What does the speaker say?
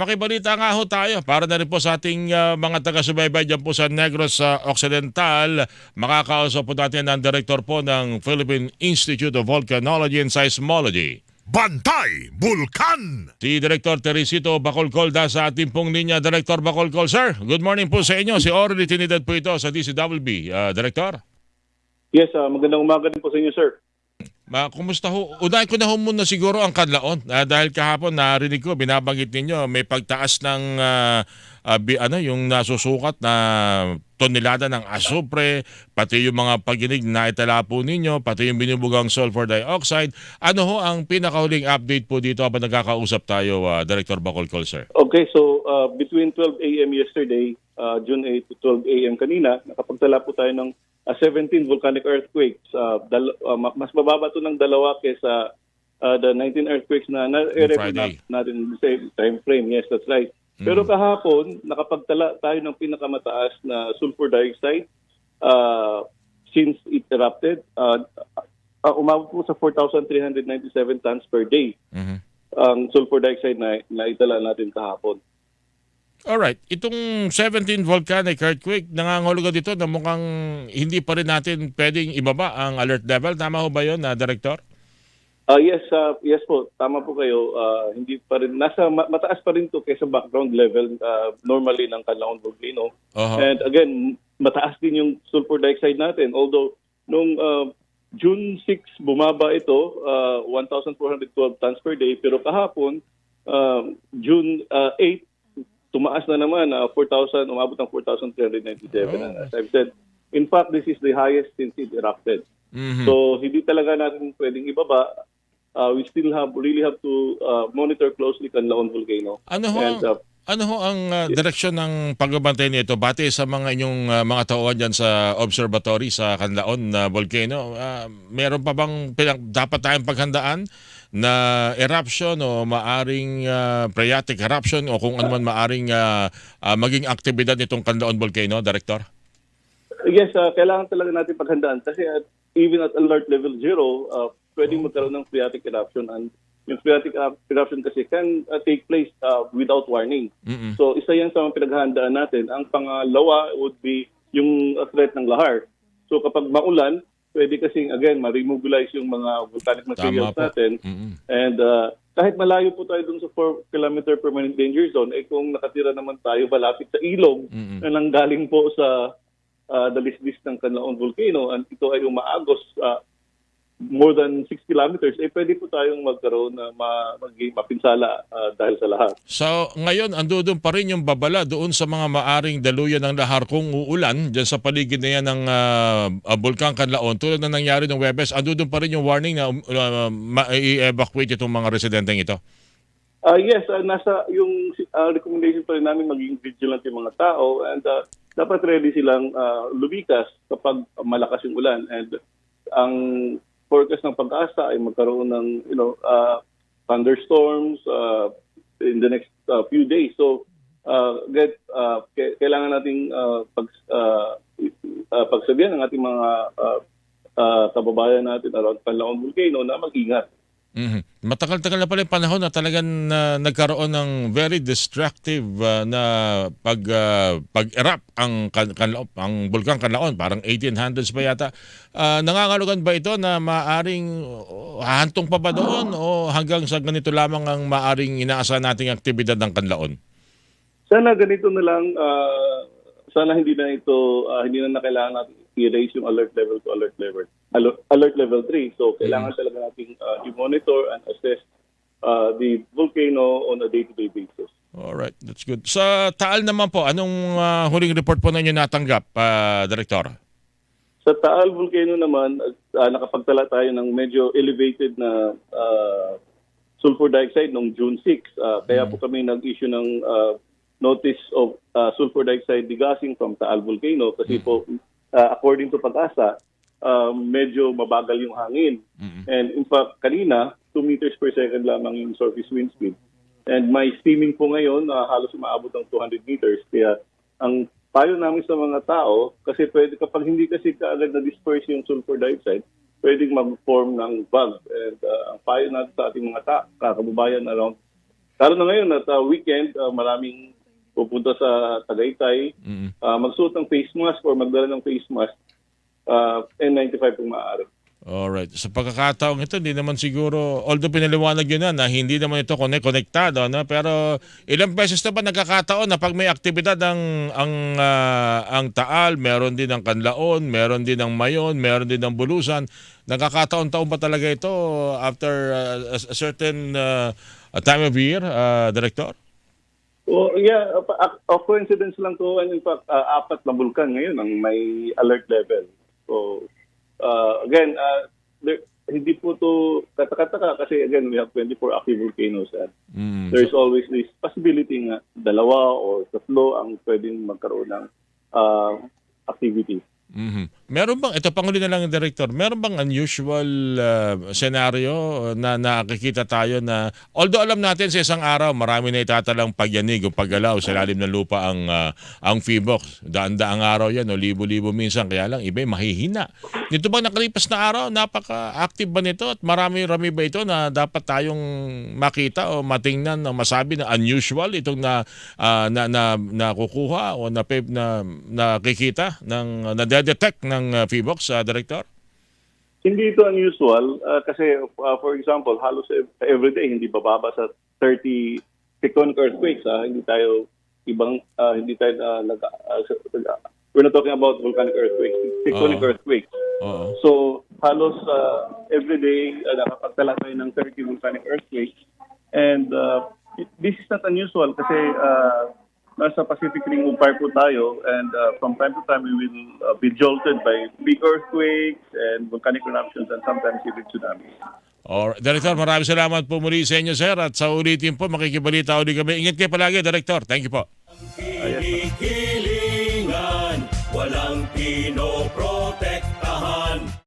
Makibalita nga ho tayo para na rin po sa ating mga taga-subaybay dyan po sa Negros Occidental. Makakausap po natin ang direktor po ng Philippine Institute of Volcanology and Seismology. Bantay Bulkan! Si Director Teresito Bacolcol sa ating pong linya. Director Bacolcol, sir, good morning po sa inyo. Si Orly Trinidad po ito sa DCWB. Director? Yes, magandang umaga din po sa inyo, sir. Kumusta ho? Unahin ko na ho muna siguro ang Kanlaon dahil kahapon narinig ko, binabanggit ninyo may pagtaas ng yung nasusukat na tonelada ng asupre, pati yung mga pagginig na itala po ninyo, pati yung binubugang sulfur dioxide. Ano ho ang pinakahuling update po dito habang nagkakausap tayo, Director Bacolcol, sir? Okay, so between 12 a.m. yesterday, June 8 to 12 a.m. kanina, nakapagtala po tayo ng 17 volcanic earthquakes. Mas mababa ito ng dalawa kaysa the 19 earthquakes na na-record natin in the same time frame. Yes, that's right. Pero kahapon, nakapagtala tayo ng pinakamataas na sulfur dioxide since it erupted. Umabot po sa 4,397 tons per day ang sulfur dioxide na itala natin kahapon. Alright, itong 17 volcanic earthquake, nangangahulugan dito na mukhang hindi pa rin natin pwedeng ibaba ang alert level. Tama ho ba yun, Director? Yes po, tama po kayo. Hindi pa rin, mataas pa rin to kaysa background level normally ng Canlaon Volcano. And again, mataas din yung sulfur dioxide natin. Although, nung June 6, bumaba ito, 1,412 tons per day. Pero kahapon, June 8, tumaas na naman, umabot ng 4,397. As I've said, in fact, this is the highest since it erupted. So, hindi talaga natin pwedeng ibaba. We still really have to monitor closely Canlaon Volcano. Ano ho ang direksyon ng pagbabantay nito base sa mga inyong mga tauhan dyan sa observatory sa Canlaon Volcano? Meron pa bang dapat tayong paghandaan na eruption o maaring phreatic eruption o kung ano man maaring maging aktibidad nitong Canlaon Volcano, Director? Yes, kailangan talaga natin paghandaan kasi even at alert level 0, pwedeng magkaroon ng phreatic eruption, and yung phreatic eruption kasi can take place without warning. So isa yan sa mga pinaghahandaan natin. Ang pangalawa would be yung threat ng lahar. So kapag maulan, pwede kasing again ma-remobilize yung mga volcanic materials natin. And kahit malayo po tayo dun sa 4 kilometer permanent danger zone, kung nakatira naman tayo malapit sa ilog na nanggaling po sa dalisdis ng Canlaon Volcano, and ito ay umaagos more than 6 kilometers, pwede po tayong magkaroon na maging mapinsala dahil sa lahar. So ngayon, andun pa rin yung babala doon sa mga maaring daluyan ng lahar kung uulan dyan sa paligid na yan ng Bulkang Canlaon. Tulad na nangyari ng Webes, andun pa rin yung warning na i-evacuate itong mga residenteng ito? Yes, nasa yung recommendation pa rin namin maging vigilant yung mga tao, and dapat ready silang lumikas kapag malakas yung ulan. And ang forecast ng Pag-asa ay magkaroon ng thunderstorms in the next few days. So kailangan nating pagsabihan ng ating mga kababayan natin around Canlaon Volcano na mag-ingat. Matagal-tagal na pala yung panahon na talagang nagkaroon ng very destructive na pag-erupt ang Bulkang Canlaon, parang 1800s pa yata. Nangangahulugan ba ito na maaring hahantong pa ba doon o hanggang sa ganito lamang ang maaring inaasahan nating aktibidad ng Canlaon? Sana ganito na lang. Sana hindi na kailangan natin i-raise yung alert level to alert level 3. So kailangan talaga nating i-monitor and assess the volcano on a day-to-day basis. Alright, that's good. Sa Taal naman po, anong huling report po na inyo natanggap, Director? Sa Taal Volcano naman, nakapagtala tayo ng medyo elevated na sulfur dioxide noong June 6. Kaya po kami nag-issue ng notice of sulfur dioxide degassing from Taal Volcano kasi po according to Pag-asa, medyo mabagal yung hangin. And in fact, kanina, 2 meters per second lamang yung surface wind speed. And may steaming po ngayon, halos umaabot ng 200 meters. Kaya ang payo namin sa mga tao, kasi kapag hindi kasi kaagad na-disperse yung sulfur dioxide, pwedeng mag-form ng bug. And ang payo natin sa ating mga kababayan around lalo na ngayon at weekend, maraming pupunta sa Tagaytay, magsuot ng face mask or magdala ng face mask, N95 kung maaari. Alright. Sa pagkakataong ito, hindi naman siguro, although pinaliwanag yun na hindi naman ito konektado, no? Pero ilang beses na ba nagkakataon na pag may aktibidad ang Taal, meron din ang Kanlaon, meron din ang Mayon, meron din ang Bulusan, nagkakataon-taon ba talaga ito after a certain time of year, Director? Oh, yeah, coincidence lang to, and in fact, 4 na bulkan ngayon ang may alert level. So, again, hindi po to katakataka kasi again, we have 24 active volcanoes and there's always this possibility nga 2 or 3 ang pwedeng magkaroon ng activity. Meron bang, ito panghuli na lang yung Director, meron bang unusual scenario na nakikita tayo na, although alam natin sa isang araw marami na itatalang pagyanig o paggalaw sa lalim ng lupa ang PHIVOLCS. Daan-daang araw yan o libo-libo minsan, kaya lang iba'y mahihina. Dito bang nakalipas na araw, napaka-active ba nito at marami-rami ba ito na dapat tayong makita o matingnan o masabi na unusual itong nakukuha o nakikita ng na-detect ng PHIVOLCS, Director? Hindi ito unusual kasi for example, halos everyday hindi bababa sa 30 tectonic earthquakes. Hindi tayo we're not talking about volcanic earthquakes, tectonic earthquakes. So halos everyday nakapagtala tayo ng 30 volcanic earthquakes, and this is not unusual kasi nasa Pacific Ring of Fire po tayo, and from time to time we will be jolted by big earthquakes and volcanic eruptions and sometimes even tsunamis. Director, maraming salamat po muli sa inyo, sir, at sa ulitin po makikibalita ulit kami. Ingat kayo palagi, Director. Thank you po. Hilingan, walang pinopro